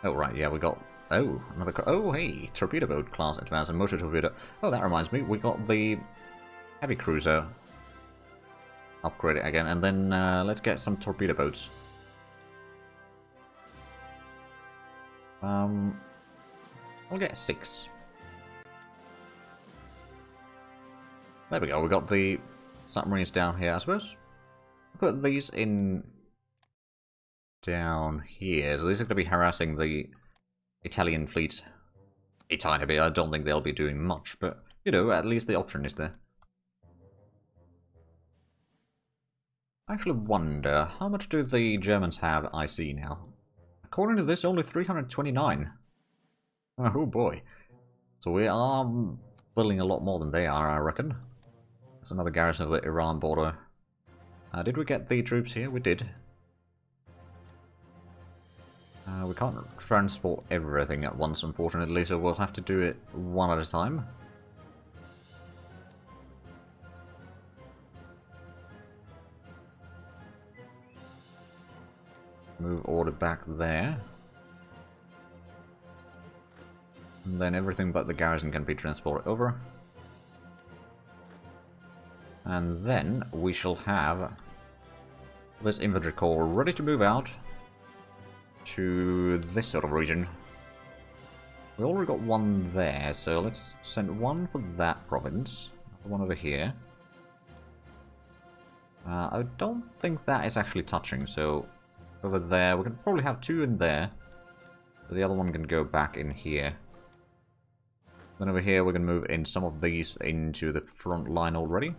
Oh, right, yeah, we got... Oh, another... Oh, hey, torpedo boat class advanced and motor torpedo. Oh, that reminds me, we got the heavy cruiser upgraded again, and then let's get some torpedo boats. I'll get 6. There we go, we got the submarines down here, I suppose. Put these in down here, so these are going to be harassing the Italian fleet a tiny bit. I don't think they'll be doing much, but, you know, at least the option is there. I actually wonder, how much do the Germans have IC now? According to this, only 329. Oh boy. So we are building a lot more than they are, I reckon. That's another garrison of the Iran border. Did we get the troops here? We did. We can't transport everything at once, unfortunately, so we'll have to do it one at a time. Move order back there. And then everything but the garrison can be transported over. And then we shall have this infantry corps ready to move out to this sort of region. We already got one there, so let's send one for that province. One over here. I don't think that is actually touching, so over there, we can probably have 2 in there. But the other one can go back in here. Then over here, we can move in some of these into the front line already.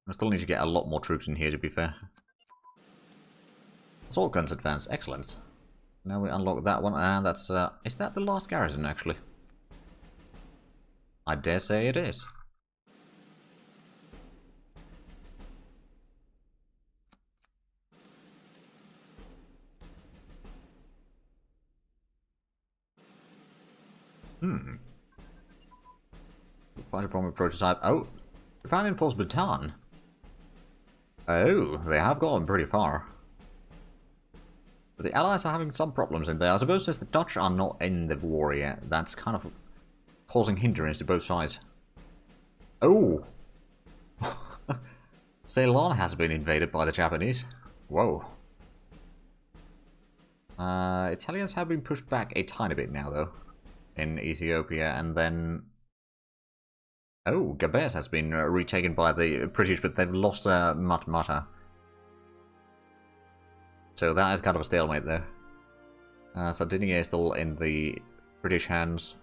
I still need to get a lot more troops in here, to be fair. Assault guns advance, excellent. Now we unlock that one, and that's, is that the last garrison, actually? I dare say it is. Fighter bomber prototype. Oh, Japan enforced Bhutan. Oh, they have gotten pretty far. But the Allies are having some problems in there. I suppose since the Dutch are not in the war yet, that's kind of causing hindrance to both sides. Oh! Ceylon has been invaded by the Japanese. Whoa. Italians have been pushed back a tiny bit now, though. In Ethiopia, and then... Oh, Gabes has been retaken by the British, but they've lost Matmata. So that is kind of a stalemate there. Sardinia is still in the British hands.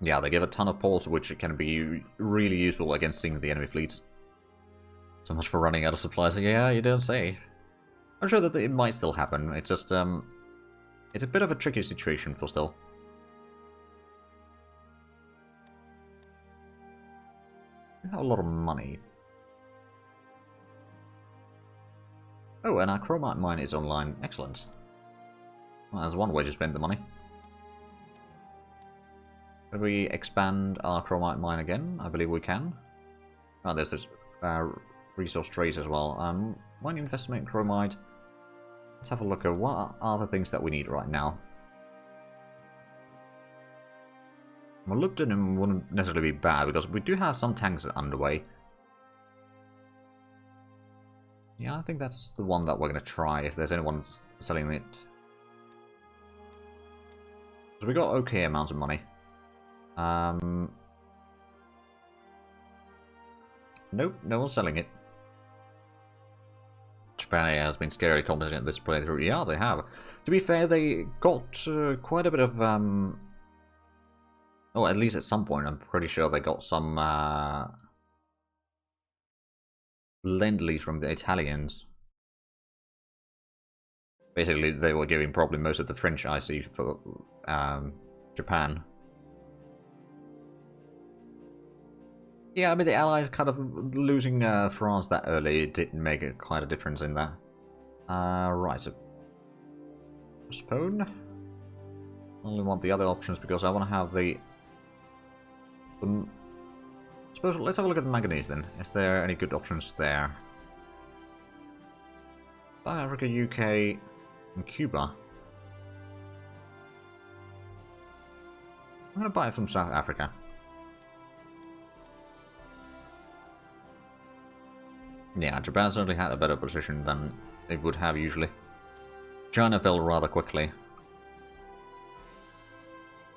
Yeah, they give a ton of ports, which can be really useful against seeing the enemy fleets. So much for running out of supplies. Yeah, you don't say. I'm sure that it might still happen. It's just, it's a bit of a tricky situation for still. We have a lot of money. Oh, and our chromite mine is online. Excellent. Well, that's one way to spend the money. Can we expand our chromite mine again? I believe we can. Oh, there's this resource trace as well. Mine investment in chromite. Let's have a look at what are the things that we need right now. Molybdenum wouldn't necessarily be bad because we do have some tanks underway. Yeah, I think that's the one that we're going to try if there's anyone selling it. So we got okay amounts of money. Nope, no one's selling it. Japan has been scary competent at this playthrough. Yeah, they have. To be fair, they got quite a bit of... Oh, at least at some point, I'm pretty sure they got some lend-lease from the Italians. Basically, they were giving probably most of the French IC for Japan. Yeah, I mean, the Allies kind of losing France that early didn't make quite a difference in that. Right, so... Postpone? Only want the other options because I want to have the... Suppose let's have a look at the manganese then. Is there any good options there? South Africa, UK, and Cuba. I'm gonna buy it from South Africa. Yeah, Japan certainly had a better position than it would have usually. China fell rather quickly.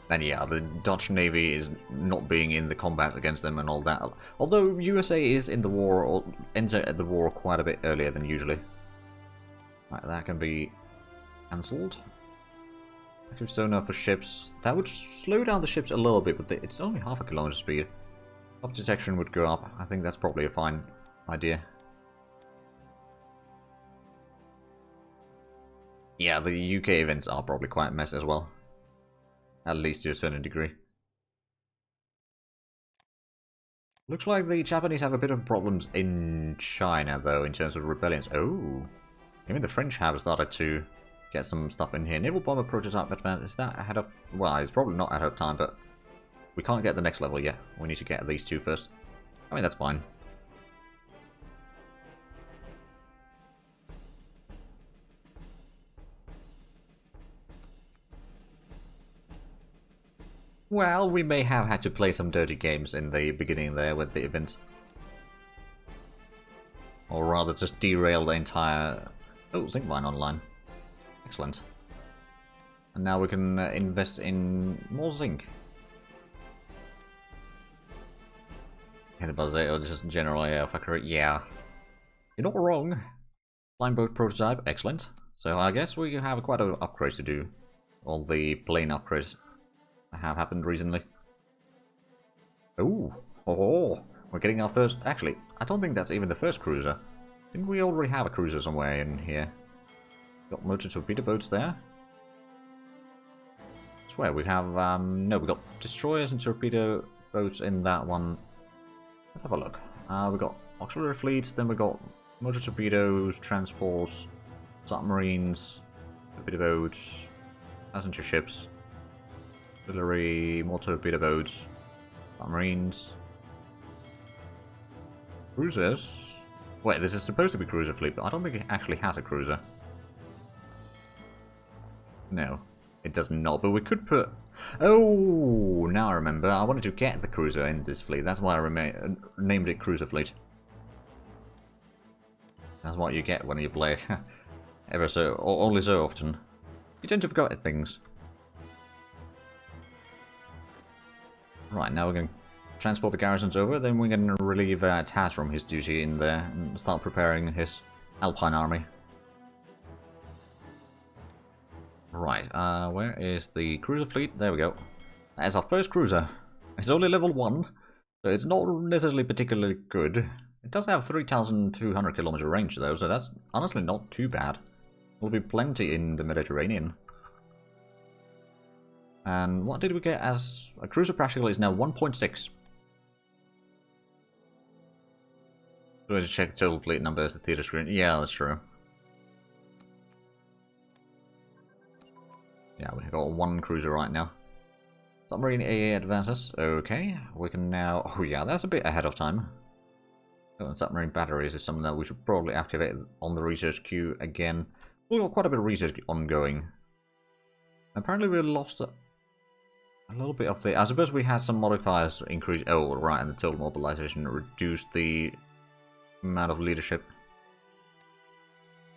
And yeah, the Dutch Navy is not being in the combat against them and all that. Although USA is in the war, or entered the war quite a bit earlier than usually. Right, that can be cancelled. Active sonar for ships. That would slow down the ships a little bit, but it's only half a kilometer speed. Top detection would go up. I think that's probably a fine idea. Yeah, the UK events are probably quite a mess as well. At least to a certain degree. Looks like the Japanese have a bit of problems in China, though, in terms of rebellions. Oh, even the French have started to get some stuff in here. Naval bomber prototype advance. Is that ahead of... Well, it's probably not ahead of time, but we can't get the next level yet. We need to get these two first. I mean, that's fine. Well, we may have had to play some dirty games in the beginning there with the events. Or rather, just derail the entire... Oh, zinc mine online. Excellent. And now we can invest in more zinc. Yeah, the buzzer, or just general air fucker. Yeah. You're not wrong. Flying boat prototype, excellent. So I guess we have quite a upgrades to do. All the plane upgrades have happened recently. Ooh. Oh, we're getting our first... Actually, I don't think that's even the first cruiser. Didn't we already have a cruiser somewhere in here? Got motor torpedo boats there. I swear we have... no, we got destroyers and torpedo boats in that one. Let's have a look. We got auxiliary fleets, then we got motor torpedoes, transports, submarines, torpedo boats, passenger ships, artillery, more torpedo boats, submarines, cruisers. Wait, this is supposed to be cruiser fleet, but I don't think it actually has a cruiser. No, it does not, but we could put... Oh, now I remember. I wanted to get the cruiser in this fleet. That's why I named it Cruiser Fleet. That's what you get when you play ever so, or only so often. You tend to forget things. Right, now we're going to transport the garrisons over, then we're going to relieve Taz from his duty in there and start preparing his Alpine army. Right, where is the cruiser fleet? There we go. That is our first cruiser. It's only level 1, so it's not necessarily particularly good. It does have 3,200 kilometer range though, so that's honestly not too bad. There'll be plenty in the Mediterranean. And what did we get as... A cruiser practical is now 1.6. Do I check total fleet numbers, the theater screen? Yeah, that's true. Yeah, we've got one cruiser right now. Submarine AA advances. Okay, we can now... Oh yeah, that's a bit ahead of time. Oh, and submarine batteries is something that we should probably activate on the research queue again. We've got quite a bit of research ongoing. Apparently we lost a little bit of the... I suppose we had some modifiers increase... Oh, right, and the total mobilization reduced the amount of leadership.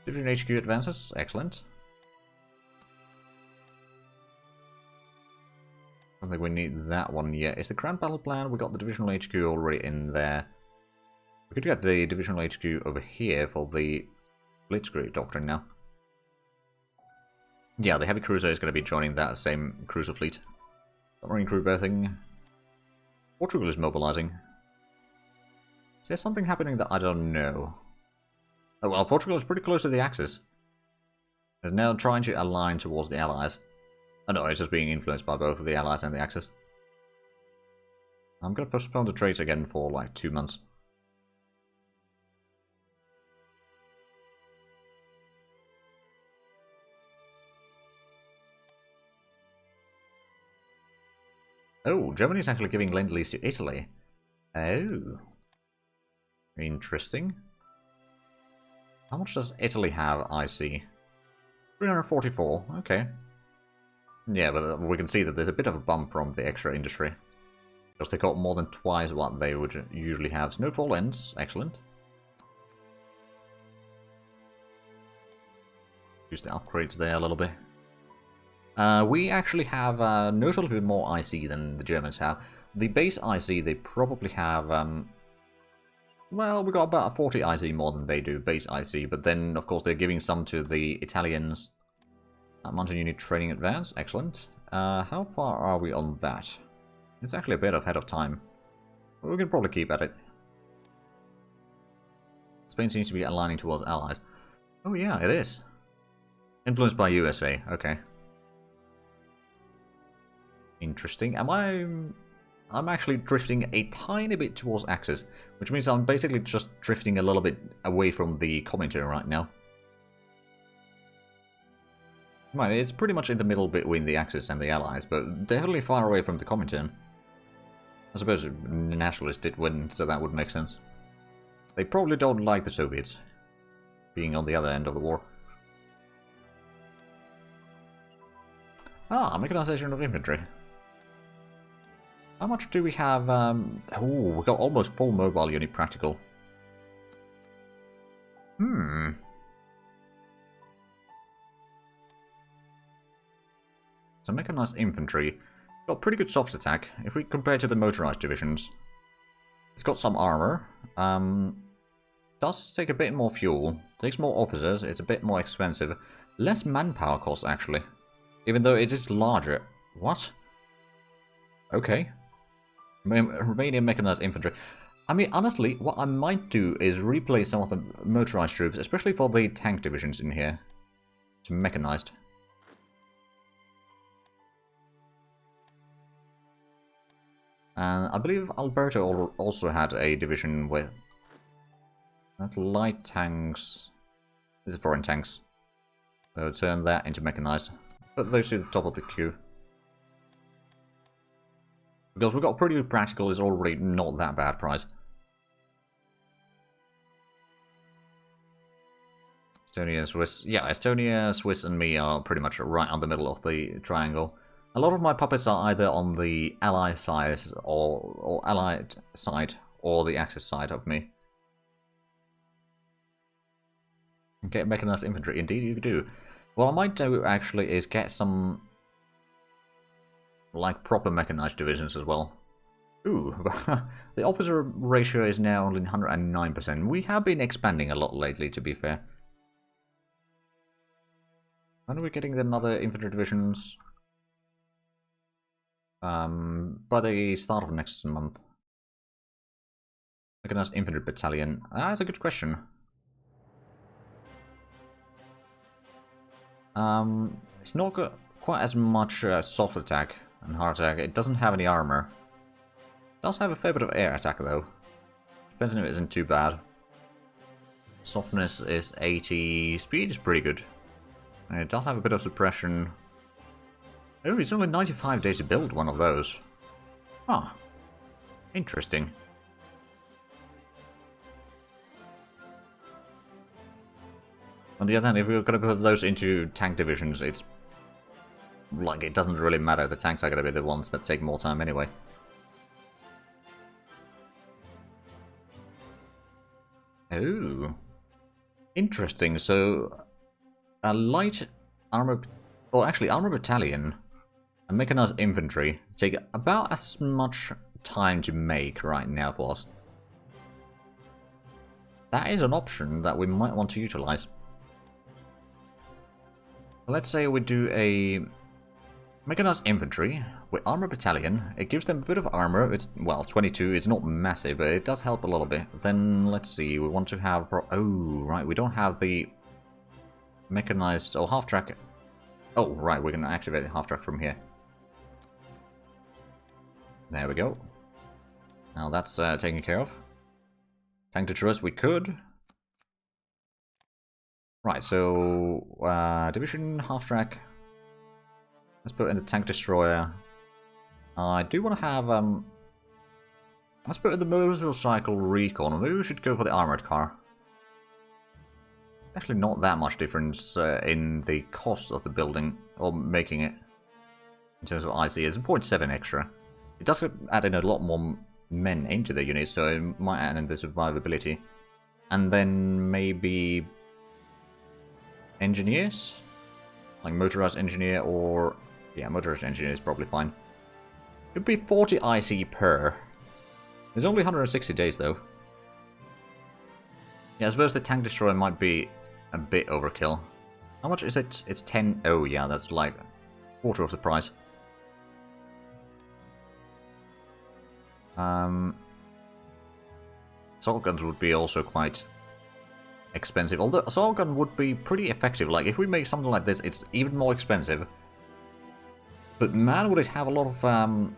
Division HQ advances. Excellent. I don't think we need that one yet. Is the Grand Battle Plan? We got the Divisional HQ already in there. We could get the Divisional HQ over here for the Blitzkrieg Doctrine now. Yeah, the Heavy Cruiser is going to be joining that same cruiser fleet. Submarine crew berthing. Portugal is mobilizing. Is there something happening that I don't know? Oh well, Portugal is pretty close to the Axis. It's now trying to align towards the Allies. Oh no, it's just being influenced by both the Allies and the Axis. I'm going to postpone the trades again for like 2 months. Oh, Germany's actually giving Lend-Lease to Italy. Oh. Interesting. How much does Italy have, IC? 344, okay. Yeah, but we can see that there's a bit of a bump from the extra industry. Because they got more than twice what they would usually have. Snowfall ends, excellent. Use the upgrades there a little bit. We actually have notably more IC than the Germans have. The base IC, they probably have... well, we got about 40 IC more than they do, base IC. But then, of course, they're giving some to the Italians. Mountain Unit Training Advance, excellent. How far are we on that? It's actually a bit ahead of time. But we can probably keep at it. Spain seems to be aligning towards allies. Oh yeah, it is. Influenced by USA, okay. Interesting. I'm actually drifting a tiny bit towards Axis, which means I'm basically just drifting a little bit away from the commentary right now. Right, it's pretty much in the middle between the Axis and the Allies, but definitely far away from the Comintern. I suppose the Nationalists did win, so that would make sense. They probably don't like the Soviets being on the other end of the war. Ah, mechanization of infantry. How much do we have? Oh, we got almost full mobile unit practical. So mechanized infantry got pretty good soft attack if we compare to the motorized divisions. It's got some armor. Does take a bit more fuel. Takes more officers. It's a bit more expensive. Less manpower cost actually, even though it is larger. What? Okay. Romanian mechanized infantry. I mean, honestly, what I might do is replace some of the motorized troops, especially for the tank divisions in here, to mechanized. And I believe Alberto also had a division with that light tanks. This is foreign tanks. So turn that into mechanized. Put those to the top of the queue. Because we've got pretty practical is already not that bad price. Estonia, Swiss. Yeah, Estonia, Swiss and me are pretty much right on the middle of the triangle. A lot of my puppets are either on the ally side or allied side or the Axis side of me. Get mechanized infantry. Indeed you do. What I might do actually is get some like proper mechanized divisions as well. Ooh, the officer ratio is now only 109%. We have been expanding a lot lately, to be fair. When are we getting another infantry divisions? By the start of next month. Mechanized infantry battalion. That's a good question. It's not got quite as much soft attack and hard attack. It doesn't have any armor. It does have a fair bit of air attack though. Defensive isn't too bad. Softness is 80. Speed is pretty good. And it does have a bit of suppression. Oh, it's only 95 days to build one of those. Huh. Interesting. On the other hand, if we're going to put those into tank divisions, it's like it doesn't really matter. The tanks are going to be the ones that take more time anyway. Oh. Interesting. So, a light armor... Well, actually, armor battalion and mechanized infantry take about as much time to make right now for us. That is an option that we might want to utilize. Let's say we do a mechanized infantry with armor battalion. It gives them a bit of armor. It's, well, 22. It's not massive, but it does help a little bit. Then, let's see. We want to have... Oh, right. We don't have the mechanized... or half-track... Oh, right. We can activate the half-track from here. There we go. Now that's taken care of. Tank to trust we could. Right, so division, half-track. Let's put in the tank destroyer. I do want to have let's put in the motorcycle recon. Maybe we should go for the armored car. Actually not that much difference in the cost of the building, or making it, in terms of IC. It's 0.7 extra. It does add in a lot more men into the unit, so it might add in the survivability. And then maybe engineers? Like motorized engineer or... yeah, motorized engineer is probably fine. It'd be 40 IC per. There's only 160 days though. Yeah, I suppose the tank destroyer might be a bit overkill. How much is it? It's 10. Oh yeah, that's like quarter of the price. Assault guns would be also quite expensive. Although assault gun would be pretty effective. Like if we make something like this, it's even more expensive. But man, would it have a lot of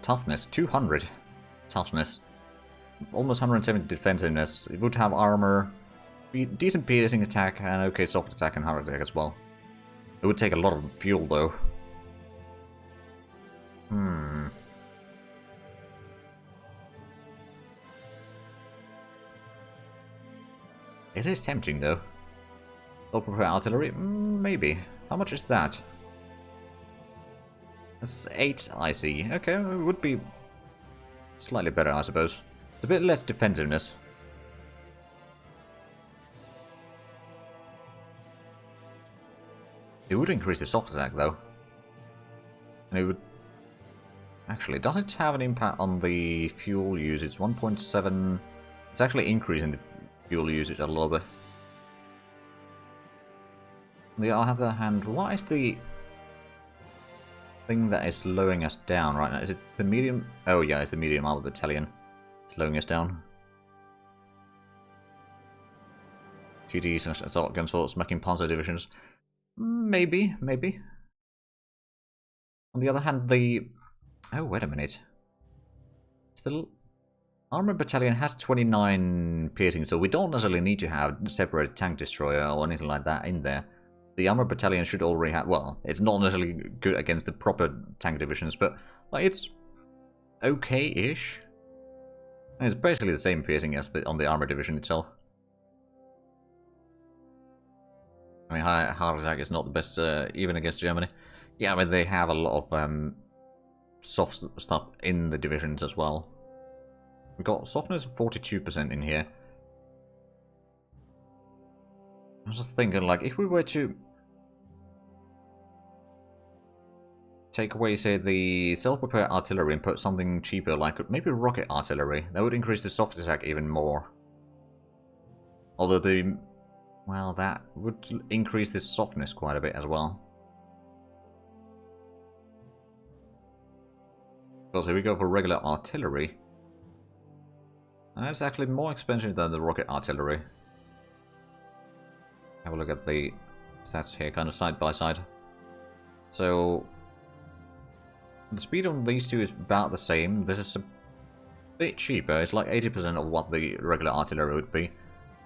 toughness. 200 toughness. Almost 170 defensiveness. It would have armor, decent piercing attack, and okay soft attack and hard attack as well. It would take a lot of fuel though. It is tempting though. Self-propelled artillery? Maybe. How much is that? That's 8 IC. Okay, it would be slightly better, I suppose. It's a bit less defensiveness. It would increase the soft attack though. And it would... actually, does it have an impact on the fuel usage? 1.7... It's actually increasing the fuel usage a little bit. On the other hand, what is the thing that is slowing us down right now? Is it the medium? Oh yeah, it's the medium armor battalion slowing us down. TDs and assault guns for smacking panzer divisions. Maybe, maybe. On the other hand, the... oh, wait a minute. Still... Armor Battalion has 29 piercing, so we don't necessarily need to have a separate tank destroyer or anything like that in there. The Armor Battalion should already have... well, it's not necessarily good against the proper tank divisions, but like, it's okay-ish. It's basically the same piercing as on the Armor Division itself. I mean, hard attack is not the best, even against Germany. Yeah, but they have a lot of soft stuff in the divisions as well. We've got softness of 42% in here. I was just thinking, like, if we were to take away, say, the self-propelled artillery and put something cheaper, like maybe rocket artillery, that would increase the soft attack even more. Although the... well, that would increase the softness quite a bit as well. Because if we go for regular artillery, that's actually more expensive than the rocket artillery. Have a look at the stats here, kind of side by side. So, the speed on these two is about the same. This is a bit cheaper. It's like 80% of what the regular artillery would be.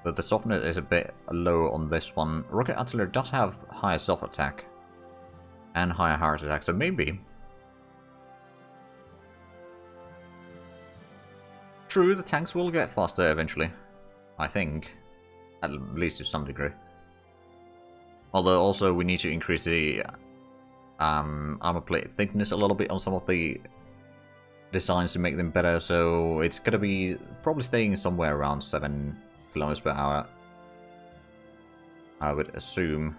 But the softness is a bit lower on this one. Rocket artillery does have higher soft attack and higher hard attack, so maybe. True, the tanks will get faster eventually. I think. At least to some degree. Although also we need to increase the armor plate thickness a little bit on some of the designs to make them better, so it's gonna be probably staying somewhere around 7 kilometers per hour. I would assume.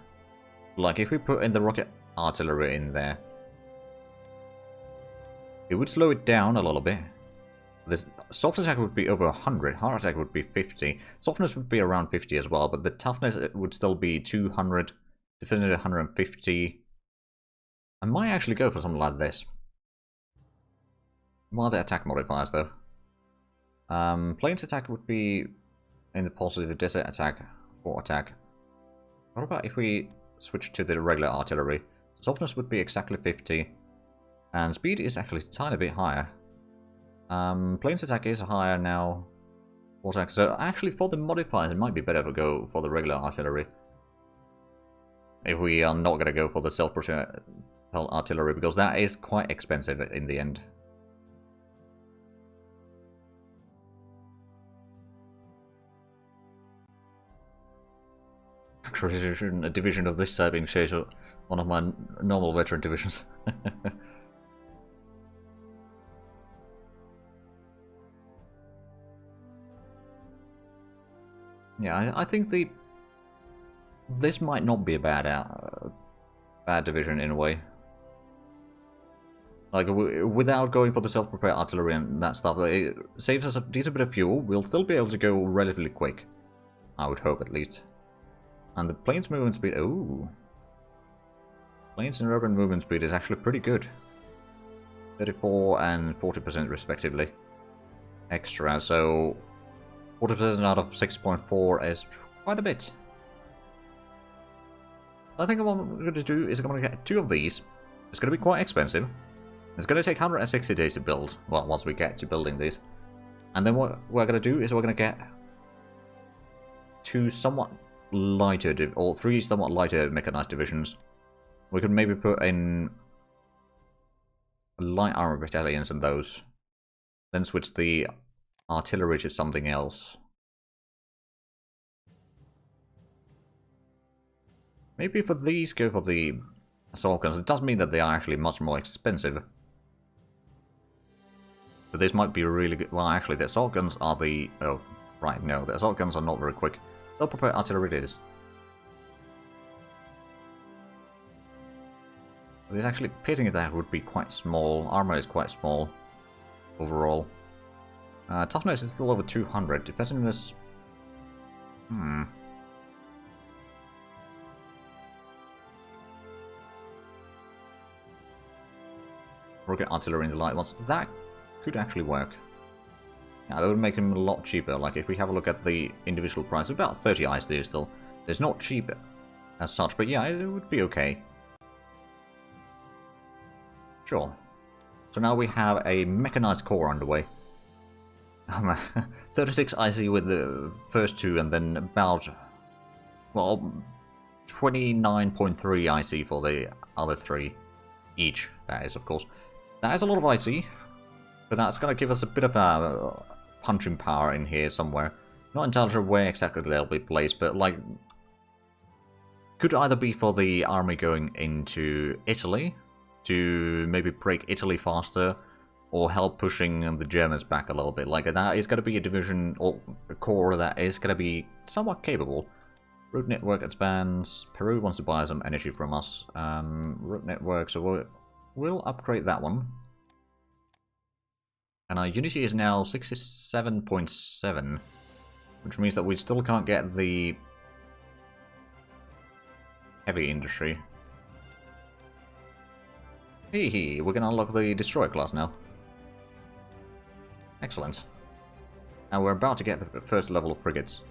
Like if we put in the rocket artillery in there, it would slow it down a little bit. The soft attack would be over 100, hard attack would be 50, softness would be around 50 as well, but the toughness it would still be 200, definitive 150. I might actually go for something like this. What are the attack modifiers though? Planes attack would be in the positive, desert attack, fort attack. What about if we switch to the regular artillery? Softness would be exactly 50, and speed is actually a tiny bit higher. Planes attack is higher now. Attack. So actually for the modifiers it might be better to go for the regular artillery. If we are not going to go for the self-propelled artillery, because that is quite expensive in the end. veteran division of this side being chased one of my normal veteran divisions. Yeah, I think this might not be a bad division in a way. Like, without going for the self-propelled artillery and that stuff, it saves us a decent bit of fuel. We'll still be able to go relatively quick. I would hope, at least. And the plane's movement speed... Ooh. Planes and urban movement speed is actually pretty good. 34 and 40% respectively. Extra, so... 40% out of 6.4 is quite a bit. I think what I'm going to do is I'm going to get 2 of these. It's going to be quite expensive. It's going to take 160 days to build, well, once we get to building these. And then what we're going to do is we're going to get 2 somewhat lighter, or 3 somewhat lighter mechanized divisions. We could maybe put in light armor battalions in those. Then switch the artillery to something else. Maybe for these, go for the assault guns. It does mean that they are actually much more expensive. But this might be really good. Well, actually, the assault guns are the... Oh, right, no. The assault guns are not very quick. Self-propelled artillery it is. But it's actually pitting it that would be quite small. Armor is quite small overall. Toughness is still over 200. Effectiveness... Rocket artillery in the light ones. That could actually work. Yeah, that would make them a lot cheaper. Like, if we have a look at the individual price, about 30 ISD still. It's not cheap as such, but yeah, it would be okay. Sure. So now we have a mechanized corps underway. 36 IC with the first 2, and then about, well, 29.3 IC for the other 3 each. That is, of course. That is a lot of IC, but that's going to give us a bit of a punching power in here somewhere. Not entirely sure where exactly they'll be placed, but like, could either be for the army going into Italy to maybe break Italy faster, or help pushing the Germans back a little bit. Like, that is going to be a division or a corps that is going to be somewhat capable. Road network expands. Peru wants to buy some energy from us. Road network, so we'll upgrade that one. And our unity is now 67.7, which means that we still can't get the heavy industry. Hee, we're going to unlock the destroyer class now. Excellent. And we're about to get the first level of frigates.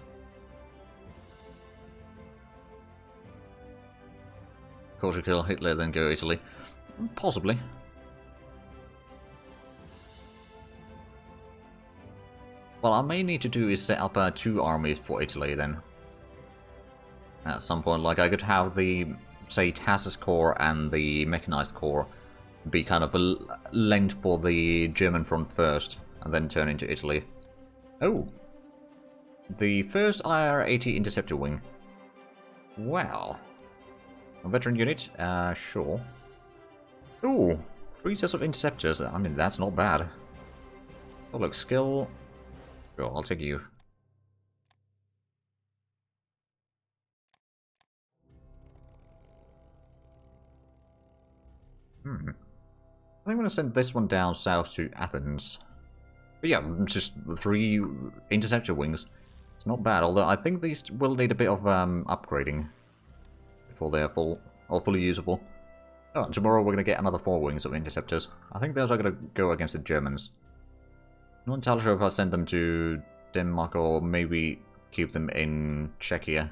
Of course, you kill Hitler, then go Italy. Possibly. What I may need to do is set up 2 armies for Italy then. At some point, like, I could have the, say, Tassis Corps and the Mechanized Corps be kind of a length for the German front first, and then turn into Italy. Oh! The first IR-80 Interceptor Wing. Well. A veteran unit? Sure. Ooh! 3 sets of interceptors. I mean, that's not bad. Oh, look, skill. Sure, I'll take you. I think I'm going to send this one down south to Athens. But yeah, just the 3 interceptor wings. It's not bad, although I think these will need a bit of upgrading before they're fully usable. Oh, and tomorrow we're going to get another 4 wings of interceptors. I think those are going to go against the Germans. I'm not entirely sure if I send them to Denmark or maybe keep them in Czechia.